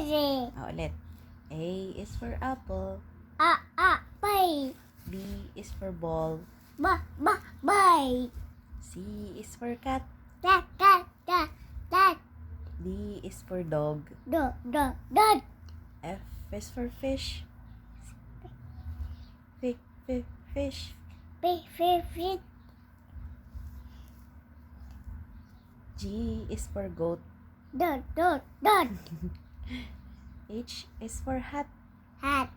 Daddy. Ulit. A is for apple. Bay. B is for ball. Bay. C is for cat. Dad. D is for dog. Dad. F is for fish. Fish. Fish. G is for goat. Dad. H is for hat. Hat.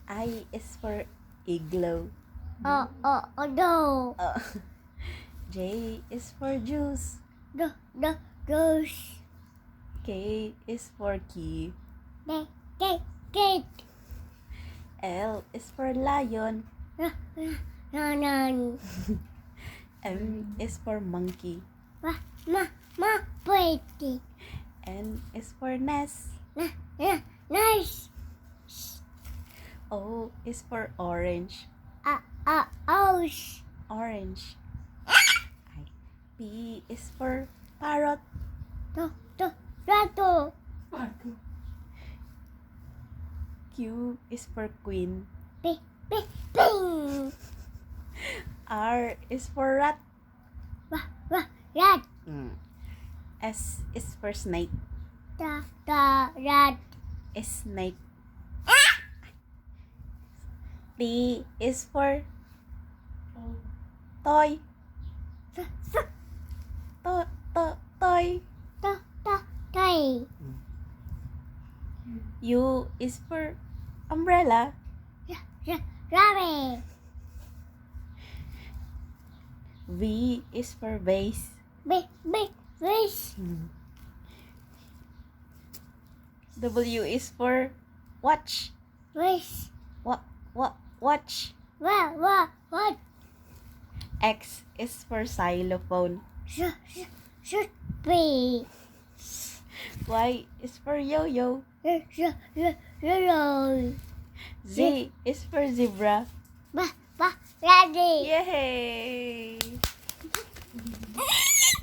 I is for igloo. No. J is for juice. Goose. K is for key. Gate. L is for lion. Nanan. M is for monkey. Pretty. N is for nest. Nice. O is for orange. Orange. Orange. P is for parrot. Rato. Q is for queen. Ping. R is for rat. Rat. S is for snake. Rat. Snake. T is for toy. Toy. Tay. U is for umbrella. Rabbit. V is for vase. Big fish. W is for watch. Fish. Watch. What? X is for xylophone. Should be. Y is for yo-yo. Yellow. Z is for zebra. Ready. Yay!